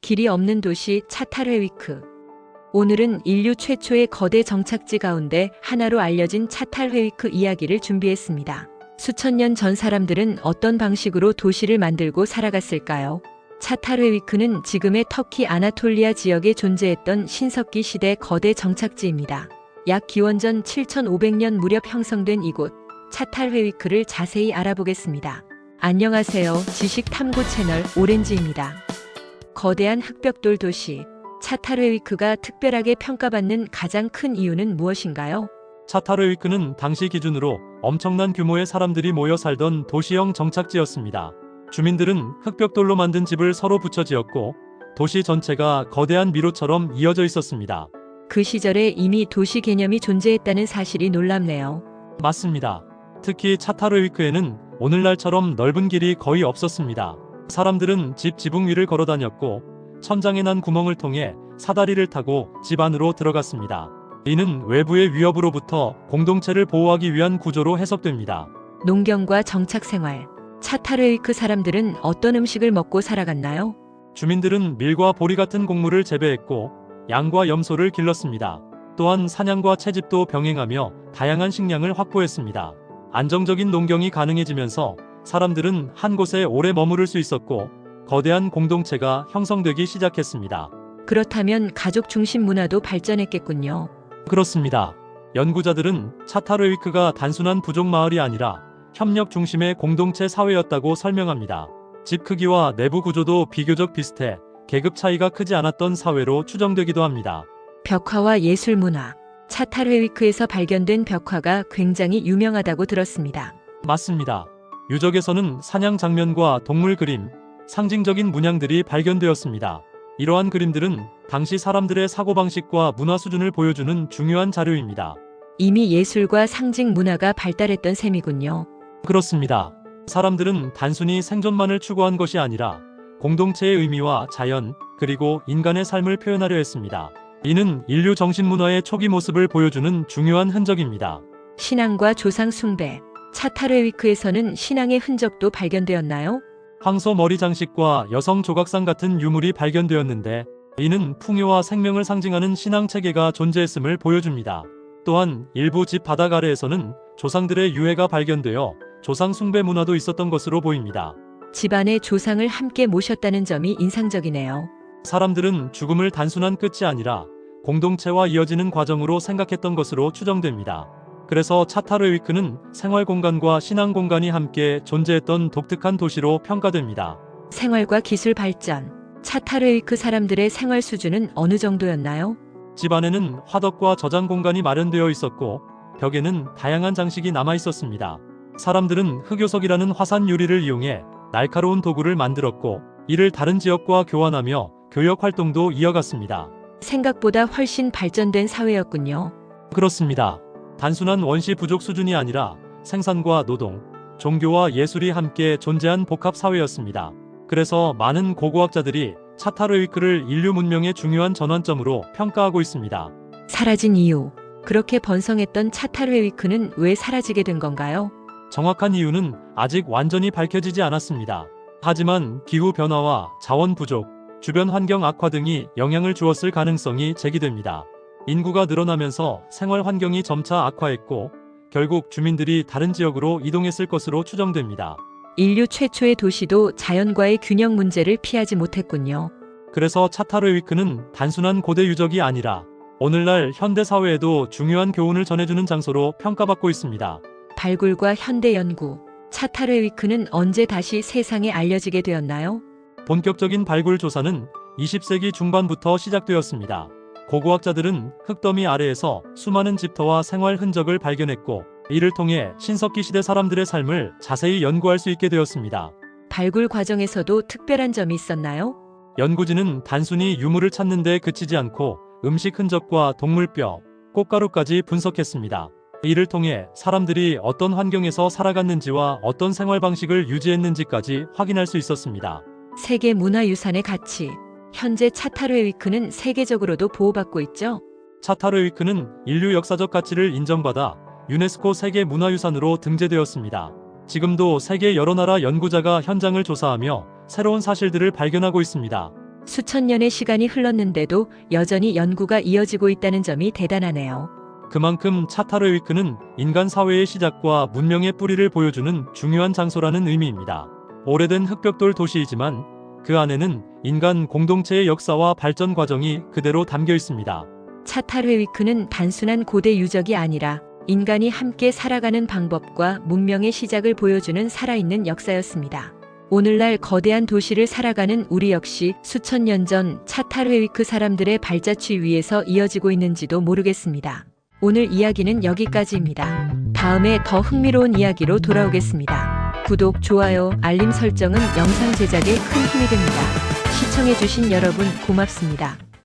길이 없는 도시 차탈회위크. 오늘은 인류 최초의 거대 정착지 가운데 하나로 알려진 차탈회위크 이야기를 준비했습니다. 수천 년 전 사람들은 어떤 방식으로 도시를 만들고 살아갔을까요? 차탈회위크는 지금의 터키 아나톨리아 지역에 존재했던 신석기 시대 거대 정착지입니다. 약 기원전 7500년 무렵 형성된 이곳 차탈회위크를 자세히 알아보겠습니다. 안녕하세요. 지식탐구 채널 오렌지입니다. 거대한 흑벽돌 도시 차탈회위크가 특별하게 평가받는 가장 큰 이유는 무엇인가요? 차타르위크는 당시 기준으로 엄청난 규모의 사람들이 모여 살던 도시형 정착지였습니다. 주민들은 흑벽돌로 만든 집을 서로 붙여 지었고 도시 전체가 거대한 미로처럼 이어져 있었습니다. 그 시절에 이미 도시 개념이 존재했다는 사실이 놀랍네요. 맞습니다. 특히 차타르위크에는 오늘날처럼 넓은 길이 거의 없었습니다. 사람들은 집 지붕 위를 걸어 다녔고 천장에 난 구멍을 통해 사다리를 타고 집 안으로 들어갔습니다. 이는 외부의 위협으로부터 공동체를 보호하기 위한 구조로 해석됩니다. 농경과 정착 생활. 차타르위크 사람들은 어떤 음식을 먹고 살아갔나요? 주민들은 밀과 보리 같은 곡물을 재배했고 양과 염소를 길렀습니다. 또한 사냥과 채집도 병행하며 다양한 식량을 확보했습니다. 안정적인 농경이 가능해지면서 사람들은 한 곳에 오래 머무를 수 있었고 거대한 공동체가 형성되기 시작했습니다. 그렇다면 가족 중심 문화도 발전했겠군요. 그렇습니다. 연구자들은 차타르위크가 단순한 부족 마을이 아니라 협력 중심의 공동체 사회였다고 설명합니다. 집 크기와 내부 구조도 비교적 비슷해 계급 차이가 크지 않았던 사회로 추정되기도 합니다. 벽화와 예술 문화. 차탈회위크에서 발견된 벽화가 굉장히 유명하다고 들었습니다. 맞습니다. 유적에서는 사냥 장면과 동물 그림, 상징적인 문양들이 발견되었습니다. 이러한 그림들은 당시 사람들의 사고방식과 문화 수준을 보여주는 중요한 자료입니다. 이미 예술과 상징 문화가 발달했던 셈이군요. 그렇습니다. 사람들은 단순히 생존만을 추구한 것이 아니라 공동체의 의미와 자연, 그리고 인간의 삶을 표현하려 했습니다. 이는 인류 정신문화의 초기 모습을 보여주는 중요한 흔적입니다. 신앙과 조상 숭배. 차탈회위크에서는 신앙의 흔적도 발견되었나요? 황소 머리 장식과 여성 조각상 같은 유물이 발견되었는데 이는 풍요와 생명을 상징하는 신앙 체계가 존재했음을 보여줍니다. 또한 일부 집 바닥 아래에서는 조상들의 유해가 발견되어 조상 숭배 문화도 있었던 것으로 보입니다. 집안의 조상을 함께 모셨다는 점이 인상적이네요. 사람들은 죽음을 단순한 끝이 아니라 공동체와 이어지는 과정으로 생각했던 것으로 추정됩니다. 그래서 차타르위크는 생활 공간과 신앙 공간이 함께 존재했던 독특한 도시로 평가됩니다. 생활과 기술 발전. 차타르위크 사람들의 생활 수준은 어느 정도였나요? 집 안에는 화덕과 저장 공간이 마련되어 있었고 벽에는 다양한 장식이 남아 있었습니다. 사람들은 흑요석이라는 화산 유리를 이용해 날카로운 도구를 만들었고 이를 다른 지역과 교환하며 교역 활동도 이어갔습니다. 생각보다 훨씬 발전된 사회였군요. 그렇습니다. 단순한 원시 부족 수준이 아니라 생산과 노동, 종교와 예술이 함께 존재한 복합 사회였습니다. 그래서 많은 고고학자들이 차타르위크를 인류 문명의 중요한 전환점으로 평가하고 있습니다. 사라진 이유. 그렇게 번성했던 차탈회위크는 왜 사라지게 된 건가요? 정확한 이유는 아직 완전히 밝혀지지 않았습니다. 하지만 기후 변화와 자원 부족, 주변 환경 악화 등이 영향을 주었을 가능성이 제기됩니다. 인구가 늘어나면서 생활 환경이 점차 악화했고 결국 주민들이 다른 지역으로 이동했을 것으로 추정됩니다. 인류 최초의 도시도 자연과의 균형 문제를 피하지 못했군요. 그래서 차타르위크는 단순한 고대 유적이 아니라 오늘날 현대 사회에도 중요한 교훈을 전해주는 장소로 평가받고 있습니다. 발굴과 현대 연구. 차타르위크는 언제 다시 세상에 알려지게 되었나요? 본격적인 발굴 조사는 20세기 중반부터 시작되었습니다. 고고학자들은 흙더미 아래에서 수많은 집터와 생활 흔적을 발견했고 이를 통해 신석기 시대 사람들의 삶을 자세히 연구할 수 있게 되었습니다. 발굴 과정에서도 특별한 점이 있었나요? 연구진은 단순히 유물을 찾는 데 그치지 않고 음식 흔적과 동물뼈, 꽃가루까지 분석했습니다. 이를 통해 사람들이 어떤 환경에서 살아갔는지와 어떤 생활 방식을 유지했는지까지 확인할 수 있었습니다. 세계 문화유산의 가치. 현재 차타르위크는 세계적으로도 보호받고 있죠? 차타르위크는 인류 역사적 가치를 인정받아 유네스코 세계문화유산으로 등재되었습니다. 지금도 세계 여러 나라 연구자가 현장을 조사하며 새로운 사실들을 발견하고 있습니다. 수천 년의 시간이 흘렀는데도 여전히 연구가 이어지고 있다는 점이 대단하네요. 그만큼 차타르위크는 인간 사회의 시작과 문명의 뿌리를 보여주는 중요한 장소라는 의미입니다. 오래된 흑벽돌 도시이지만 그 안에는 인간 공동체의 역사와 발전 과정이 그대로 담겨 있습니다. 차탈회위크는 단순한 고대 유적이 아니라 인간이 함께 살아가는 방법과 문명의 시작을 보여주는 살아있는 역사였습니다. 오늘날 거대한 도시를 살아가는 우리 역시 수천 년 전 차탈회위크 사람들의 발자취 위에서 이어지고 있는지도 모르겠습니다. 오늘 이야기는 여기까지입니다. 다음에 더 흥미로운 이야기로 돌아오겠습니다. 구독, 좋아요, 알림 설정은 영상 제작에 큰 힘이 됩니다. 시청해주신 여러분 고맙습니다.